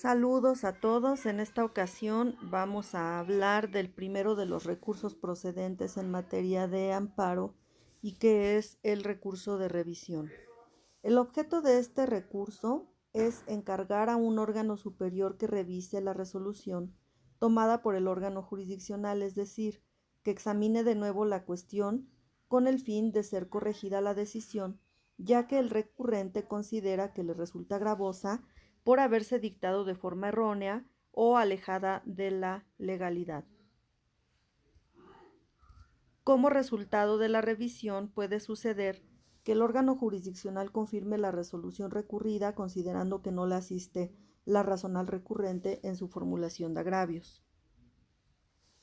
Saludos a todos. En esta ocasión vamos a hablar del primero de los recursos procedentes en materia de amparo y que es el recurso de revisión. El objeto de este recurso es encargar a un órgano superior que revise la resolución tomada por el órgano jurisdiccional, es decir, que examine de nuevo la cuestión con el fin de ser corregida la decisión, ya que el recurrente considera que le resulta gravosa por haberse dictado de forma errónea o alejada de la legalidad. Como resultado de la revisión puede suceder que el órgano jurisdiccional confirme la resolución recurrida considerando que no le asiste la razón al recurrente en su formulación de agravios.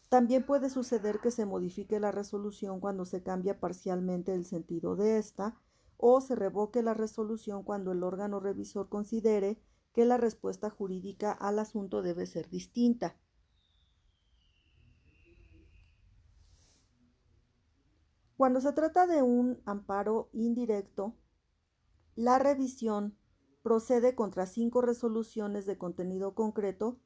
También puede suceder que se modifique la resolución cuando se cambia parcialmente el sentido de esta o se revoque la resolución cuando el órgano revisor considere que la respuesta jurídica al asunto debe ser distinta. Cuando se trata de un amparo indirecto, la revisión procede contra 5 resoluciones de contenido concreto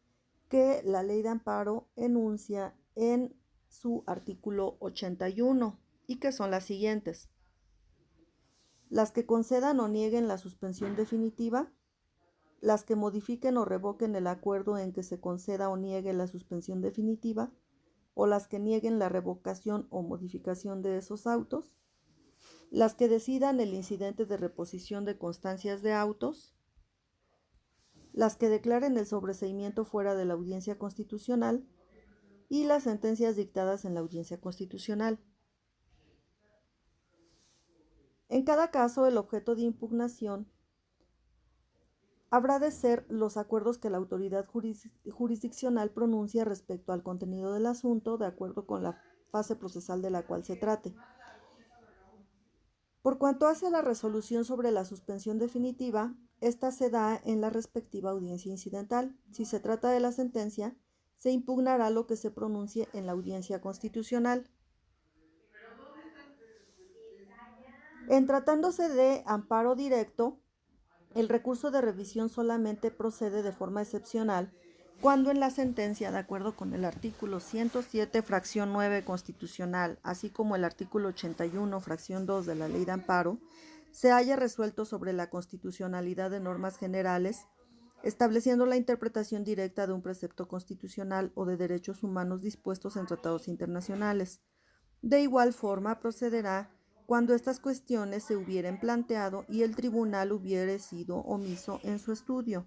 que la Ley de Amparo enuncia en su artículo 81 y que son las siguientes: las que concedan o nieguen la suspensión definitiva, las que modifiquen o revoquen el acuerdo en que se conceda o niegue la suspensión definitiva, o las que nieguen la revocación o modificación de esos autos, las que decidan el incidente de reposición de constancias de autos, las que declaren el sobreseimiento fuera de la audiencia constitucional y las sentencias dictadas en la audiencia constitucional. En cada caso, el objeto de impugnación habrá de ser los acuerdos que la autoridad jurisdiccional pronuncia respecto al contenido del asunto, de acuerdo con la fase procesal de la cual se trate. Por cuanto hace a la resolución sobre la suspensión definitiva, esta se da en la respectiva audiencia incidental. Si se trata de la sentencia, se impugnará lo que se pronuncie en la audiencia constitucional. En tratándose de amparo directo, el recurso de revisión solamente procede de forma excepcional cuando en la sentencia, de acuerdo con el artículo 107, fracción 9 constitucional, así como el artículo 81, fracción 2 de la Ley de Amparo, se haya resuelto sobre la constitucionalidad de normas generales, estableciendo la interpretación directa de un precepto constitucional o de derechos humanos dispuestos en tratados internacionales. De igual forma procederá cuando estas cuestiones se hubieran planteado y el tribunal hubiere sido omiso en su estudio.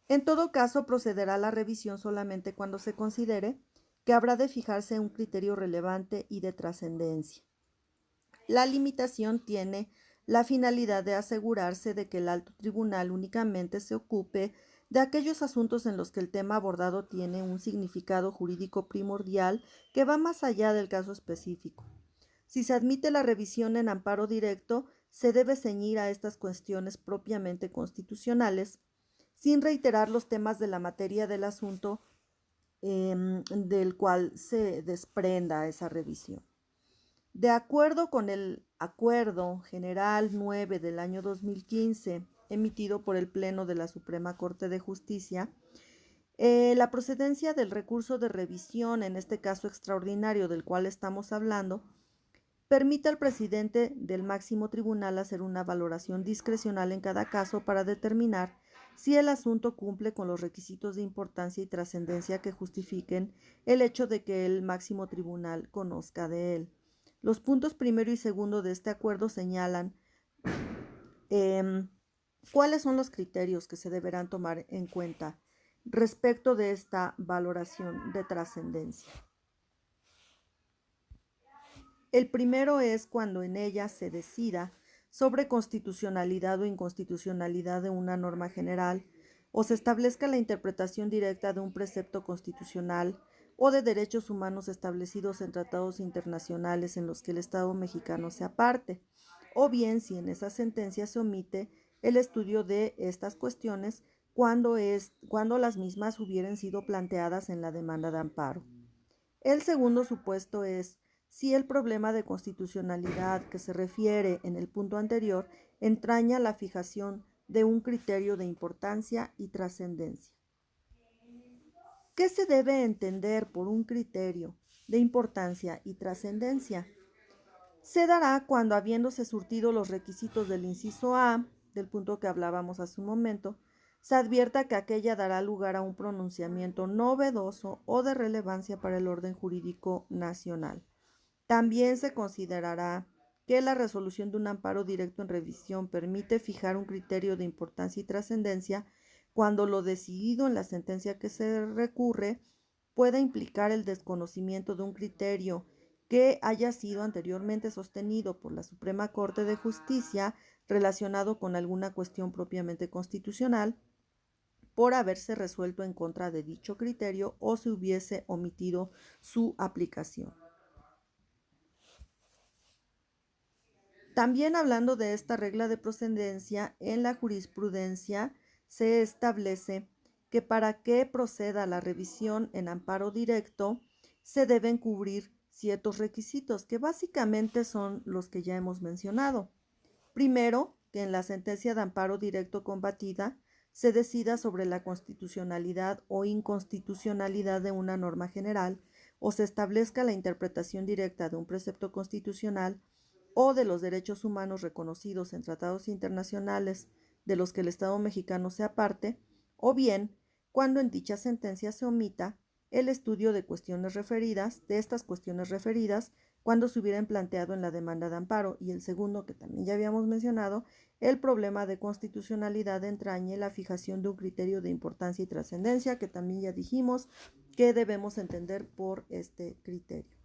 En todo caso, procederá la revisión solamente cuando se considere que habrá de fijarse un criterio relevante y de trascendencia. La limitación tiene la finalidad de asegurarse de que el alto tribunal únicamente se ocupe de aquellos asuntos en los que el tema abordado tiene un significado jurídico primordial que va más allá del caso específico. Si se admite la revisión en amparo directo, se debe ceñir a estas cuestiones propiamente constitucionales, sin reiterar los temas de la materia del asunto del cual se desprenda esa revisión. De acuerdo con el Acuerdo General 9 del año 2015, emitido por el Pleno de la Suprema Corte de Justicia, la procedencia del recurso de revisión, en este caso extraordinario del cual estamos hablando, permite al presidente del máximo tribunal hacer una valoración discrecional en cada caso para determinar si el asunto cumple con los requisitos de importancia y trascendencia que justifiquen el hecho de que el máximo tribunal conozca de él. Los puntos primero y segundo de este acuerdo señalan cuáles son los criterios que se deberán tomar en cuenta respecto de esta valoración de trascendencia. El primero es cuando en ella se decida sobre constitucionalidad o inconstitucionalidad de una norma general, o se establezca la interpretación directa de un precepto constitucional o de derechos humanos establecidos en tratados internacionales en los que el Estado mexicano sea parte, o bien si en esa sentencia se omite el estudio de estas cuestiones cuando las mismas hubieran sido planteadas en la demanda de amparo. El segundo supuesto es si el problema de constitucionalidad que se refiere en el punto anterior entraña la fijación de un criterio de importancia y trascendencia. ¿Qué se debe entender por un criterio de importancia y trascendencia? Se dará cuando, habiéndose surtido los requisitos del inciso A, del punto que hablábamos hace un momento, se advierta que aquella dará lugar a un pronunciamiento novedoso o de relevancia para el orden jurídico nacional. También se considerará que la resolución de un amparo directo en revisión permite fijar un criterio de importancia y trascendencia cuando lo decidido en la sentencia que se recurre pueda implicar el desconocimiento de un criterio que haya sido anteriormente sostenido por la Suprema Corte de Justicia relacionado con alguna cuestión propiamente constitucional, por haberse resuelto en contra de dicho criterio o se hubiese omitido su aplicación. También hablando de esta regla de procedencia, en la jurisprudencia se establece que para que proceda la revisión en amparo directo se deben cubrir ciertos requisitos que básicamente son los que ya hemos mencionado. Primero, que en la sentencia de amparo directo combatida se decida sobre la constitucionalidad o inconstitucionalidad de una norma general o se establezca la interpretación directa de un precepto constitucional o de los derechos humanos reconocidos en tratados internacionales de los que el Estado mexicano sea parte, o bien cuando en dicha sentencia se omita el estudio de estas cuestiones referidas, cuando se hubieran planteado en la demanda de amparo, y el segundo, que también ya habíamos mencionado, el problema de constitucionalidad entrañe la fijación de un criterio de importancia y trascendencia, que también ya dijimos que debemos entender por este criterio.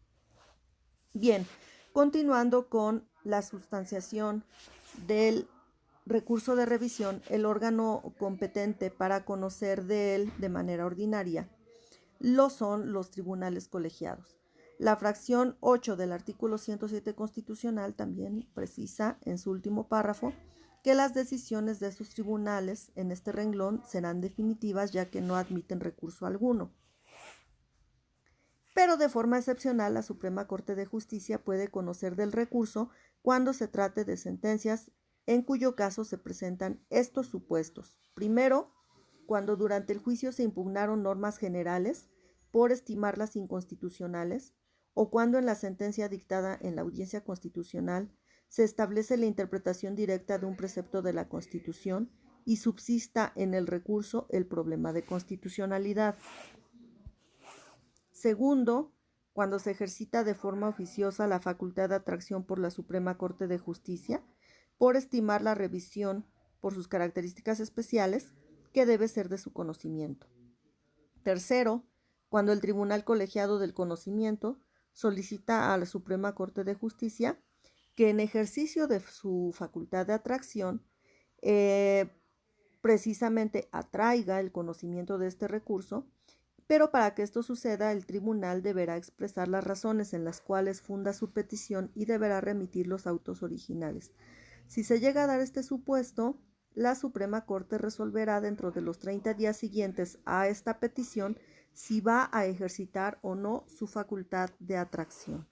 Bien, continuando con la sustanciación del recurso de revisión, el órgano competente para conocer de él de manera ordinaria lo son los tribunales colegiados. La fracción 8 del artículo 107 constitucional también precisa en su último párrafo que las decisiones de estos tribunales en este renglón serán definitivas ya que no admiten recurso alguno. Pero de forma excepcional la Suprema Corte de Justicia puede conocer del recurso cuando se trate de sentencias en cuyo caso se presentan estos supuestos. Primero, cuando durante el juicio se impugnaron normas generales por estimarlas inconstitucionales, o cuando en la sentencia dictada en la audiencia constitucional se establece la interpretación directa de un precepto de la Constitución y subsista en el recurso el problema de constitucionalidad. Segundo, cuando se ejercita de forma oficiosa la facultad de atracción por la Suprema Corte de Justicia, por estimar la revisión por sus características especiales, que debe ser de su conocimiento. Tercero, cuando el Tribunal Colegiado del Conocimiento solicita a la Suprema Corte de Justicia que en ejercicio de su facultad de atracción precisamente atraiga el conocimiento de este recurso, pero para que esto suceda el tribunal deberá expresar las razones en las cuales funda su petición y deberá remitir los autos originales. Si se llega a dar este supuesto, la Suprema Corte resolverá dentro de los 30 días siguientes a esta petición si va a ejercitar o no su facultad de atracción.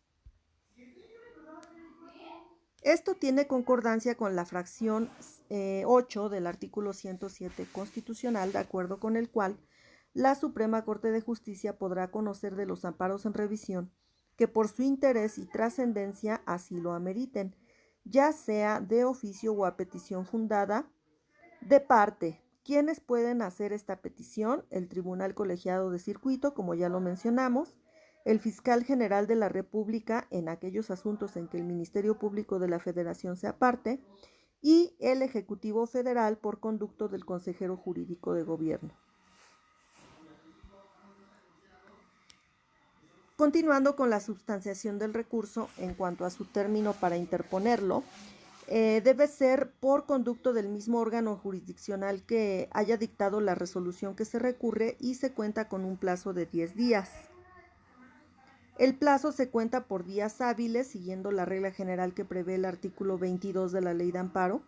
Esto tiene concordancia con la fracción 8 del artículo 107 constitucional, de acuerdo con el cual la Suprema Corte de Justicia podrá conocer de los amparos en revisión que por su interés y trascendencia así lo ameriten, ya sea de oficio o a petición fundada de parte. ¿Quiénes pueden hacer esta petición? El Tribunal Colegiado de Circuito, como ya lo mencionamos, el Fiscal General de la República en aquellos asuntos en que el Ministerio Público de la Federación sea parte, y el Ejecutivo Federal por conducto del Consejero Jurídico de Gobierno. Continuando con la substanciación del recurso en cuanto a su término para interponerlo, debe ser por conducto del mismo órgano jurisdiccional que haya dictado la resolución que se recurre y se cuenta con un plazo de 10 días. El plazo se cuenta por días hábiles, siguiendo la regla general que prevé el artículo 22 de la Ley de Amparo,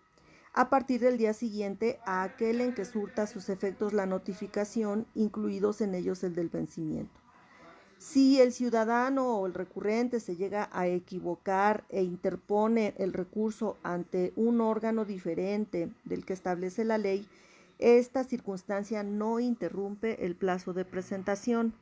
a partir del día siguiente a aquel en que surta sus efectos la notificación, incluidos en ellos el del vencimiento. Si el ciudadano o el recurrente se llega a equivocar e interpone el recurso ante un órgano diferente del que establece la ley, esta circunstancia no interrumpe el plazo de presentación.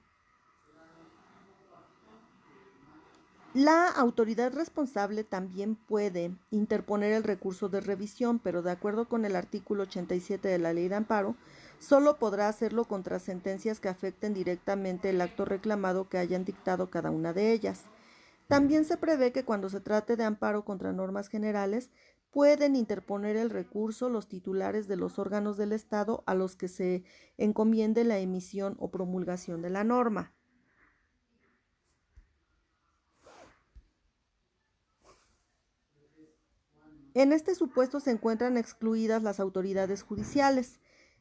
La autoridad responsable también puede interponer el recurso de revisión, pero de acuerdo con el artículo 87 de la Ley de Amparo, solo podrá hacerlo contra sentencias que afecten directamente el acto reclamado que hayan dictado cada una de ellas. También se prevé que cuando se trate de amparo contra normas generales, pueden interponer el recurso los titulares de los órganos del Estado a los que se encomiende la emisión o promulgación de la norma. En este supuesto se encuentran excluidas las autoridades judiciales,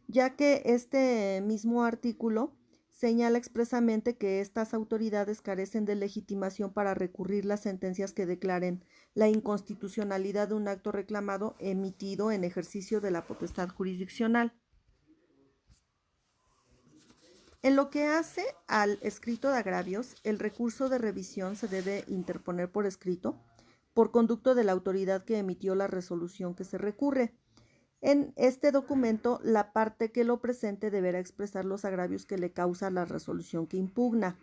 ya que este mismo artículo señala expresamente que estas autoridades carecen de legitimación para recurrir las sentencias que declaren la inconstitucionalidad de un acto reclamado emitido en ejercicio de la potestad jurisdiccional. En lo que hace al escrito de agravios, el recurso de revisión se debe interponer por escrito, por conducto de la autoridad que emitió la resolución que se recurre. En este documento, la parte que lo presente deberá expresar los agravios que le causa la resolución que impugna.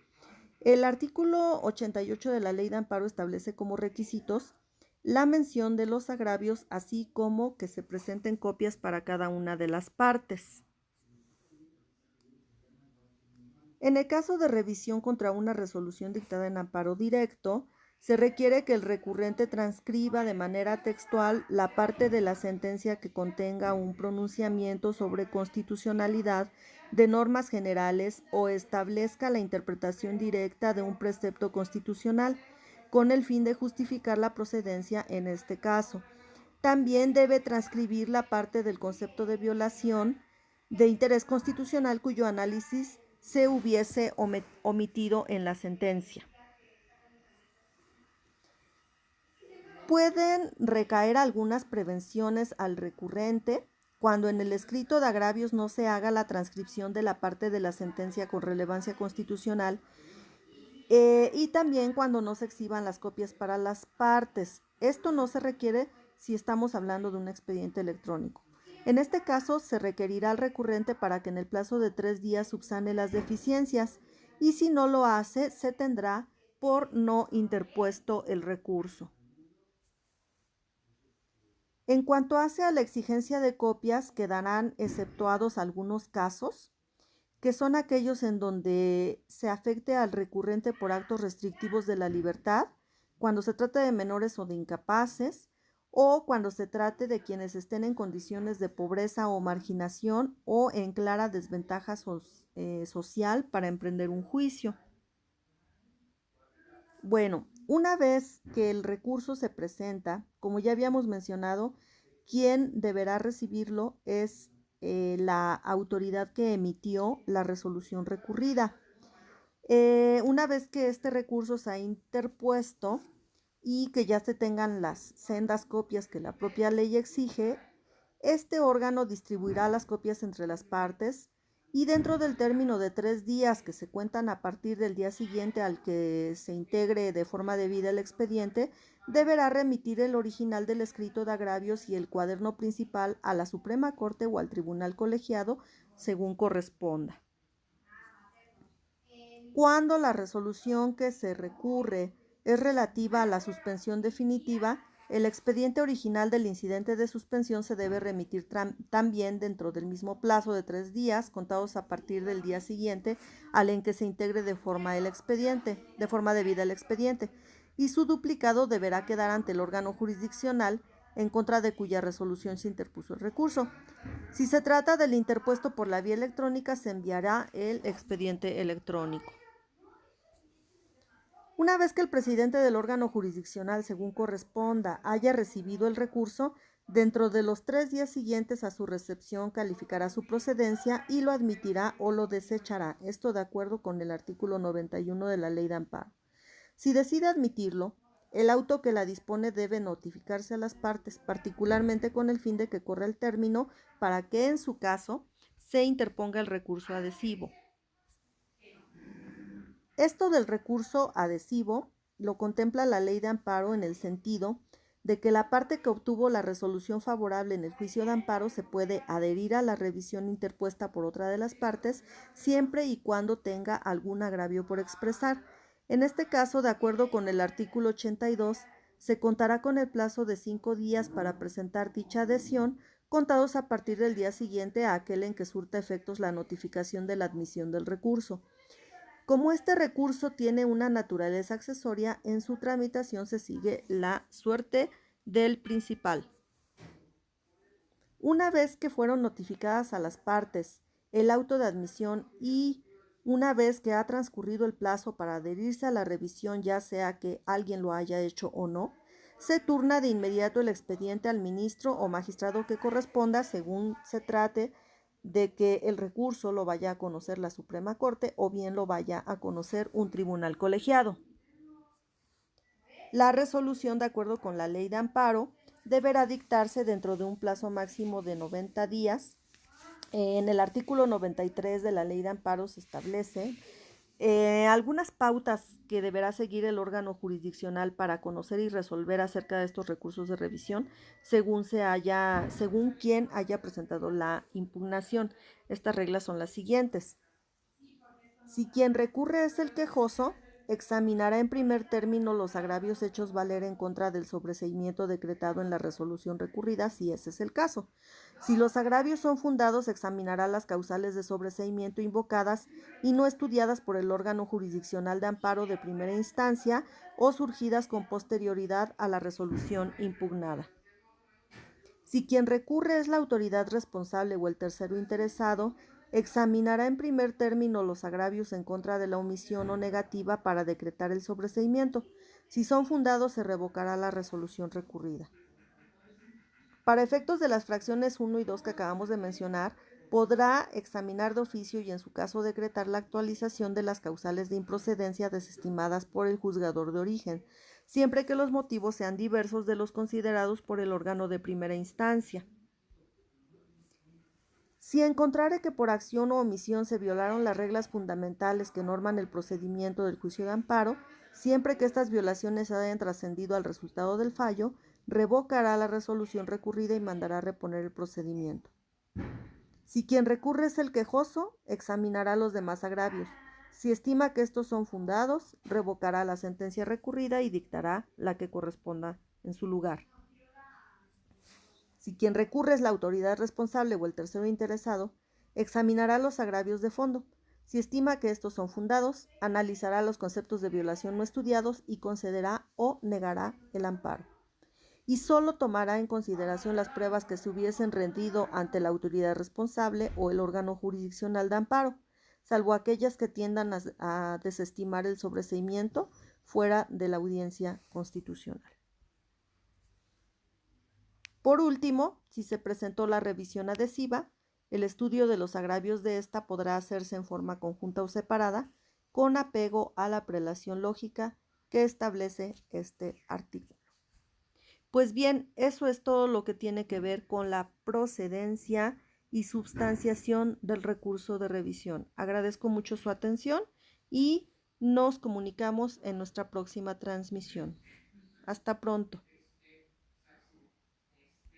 El artículo 88 de la Ley de Amparo establece como requisitos la mención de los agravios, así como que se presenten copias para cada una de las partes. En el caso de revisión contra una resolución dictada en amparo directo, se requiere que el recurrente transcriba de manera textual la parte de la sentencia que contenga un pronunciamiento sobre constitucionalidad de normas generales o establezca la interpretación directa de un precepto constitucional, con el fin de justificar la procedencia en este caso. También debe transcribir la parte del concepto de violación de interés constitucional cuyo análisis se hubiese omitido en la sentencia. Pueden recaer algunas prevenciones al recurrente cuando en el escrito de agravios no se haga la transcripción de la parte de la sentencia con relevancia constitucional y también cuando no se exhiban las copias para las partes. Esto no se requiere si estamos hablando de un expediente electrónico. En este caso, se requerirá al recurrente para que en el plazo de 3 días subsane las deficiencias y si no lo hace, se tendrá por no interpuesto el recurso. En cuanto hace a la exigencia de copias, quedarán exceptuados algunos casos, que son aquellos en donde se afecte al recurrente por actos restrictivos de la libertad, cuando se trate de menores o de incapaces, o cuando se trate de quienes estén en condiciones de pobreza o marginación o en clara desventaja social para emprender un juicio. Bueno, una vez que el recurso se presenta, como ya habíamos mencionado, quien deberá recibirlo es la autoridad que emitió la resolución recurrida. Una vez que este recurso se ha interpuesto y que ya se tengan las sendas copias que la propia ley exige, este órgano distribuirá las copias entre las partes y dentro del término de 3 días que se cuentan a partir del día siguiente al que se integre de forma debida el expediente, deberá remitir el original del escrito de agravios y el cuaderno principal a la Suprema Corte o al Tribunal Colegiado, según corresponda. Cuando la resolución que se recurre es relativa a la suspensión definitiva, el expediente original del incidente de suspensión se debe remitir también dentro del mismo plazo de 3 días, contados a partir del día siguiente al en que se integre de forma debida el expediente, y su duplicado deberá quedar ante el órgano jurisdiccional en contra de cuya resolución se interpuso el recurso. Si se trata del interpuesto por la vía electrónica, se enviará el expediente electrónico. Una vez que el presidente del órgano jurisdiccional, según corresponda, haya recibido el recurso, dentro de los 3 días siguientes a su recepción calificará su procedencia y lo admitirá o lo desechará, esto de acuerdo con el artículo 91 de la Ley de Amparo. Si decide admitirlo, el auto que la dispone debe notificarse a las partes, particularmente con el fin de que corra el término para que, en su caso, se interponga el recurso adhesivo. Esto del recurso adhesivo lo contempla la ley de amparo en el sentido de que la parte que obtuvo la resolución favorable en el juicio de amparo se puede adherir a la revisión interpuesta por otra de las partes siempre y cuando tenga algún agravio por expresar. En este caso, de acuerdo con el artículo 82, se contará con el plazo de 5 días para presentar dicha adhesión, contados a partir del día siguiente a aquel en que surta efectos la notificación de la admisión del recurso. Como este recurso tiene una naturaleza accesoria, en su tramitación se sigue la suerte del principal. Una vez que fueron notificadas a las partes el auto de admisión y una vez que ha transcurrido el plazo para adherirse a la revisión, ya sea que alguien lo haya hecho o no, se turna de inmediato el expediente al ministro o magistrado que corresponda, según se trate de que el recurso lo vaya a conocer la Suprema Corte o bien lo vaya a conocer un tribunal colegiado. La resolución, de acuerdo con la ley de amparo, deberá dictarse dentro de un plazo máximo de 90 días. En el artículo 93 de la ley de amparo se establece algunas pautas que deberá seguir el órgano jurisdiccional para conocer y resolver acerca de estos recursos de revisión según quien haya presentado la impugnación. Estas reglas son las siguientes. Si quien recurre es el quejoso, examinará en primer término los agravios hechos valer en contra del sobreseimiento decretado en la resolución recurrida, si ese es el caso. Si los agravios son fundados, examinará las causales de sobreseimiento invocadas y no estudiadas por el órgano jurisdiccional de amparo de primera instancia o surgidas con posterioridad a la resolución impugnada. Si quien recurre es la autoridad responsable o el tercero interesado, examinará en primer término los agravios en contra de la omisión o negativa para decretar el sobreseimiento. Si son fundados, se revocará la resolución recurrida. Para efectos de las fracciones 1 y 2 que acabamos de mencionar, podrá examinar de oficio y en su caso decretar la actualización de las causales de improcedencia desestimadas por el juzgador de origen, siempre que los motivos sean diversos de los considerados por el órgano de primera instancia. Si encontrare que por acción o omisión se violaron las reglas fundamentales que norman el procedimiento del juicio de amparo, siempre que estas violaciones hayan trascendido al resultado del fallo, revocará la resolución recurrida y mandará reponer el procedimiento. Si quien recurre es el quejoso, examinará los demás agravios. Si estima que estos son fundados, revocará la sentencia recurrida y dictará la que corresponda en su lugar. Si quien recurre es la autoridad responsable o el tercero interesado, examinará los agravios de fondo. Si estima que estos son fundados, analizará los conceptos de violación no estudiados y concederá o negará el amparo. Y solo tomará en consideración las pruebas que se hubiesen rendido ante la autoridad responsable o el órgano jurisdiccional de amparo, salvo aquellas que tiendan a desestimar el sobreseimiento fuera de la audiencia constitucional. Por último, si se presentó la revisión adhesiva, el estudio de los agravios de esta podrá hacerse en forma conjunta o separada, con apego a la prelación lógica que establece este artículo. Pues bien, eso es todo lo que tiene que ver con la procedencia y substanciación del recurso de revisión. Agradezco mucho su atención y nos comunicamos en nuestra próxima transmisión. Hasta pronto.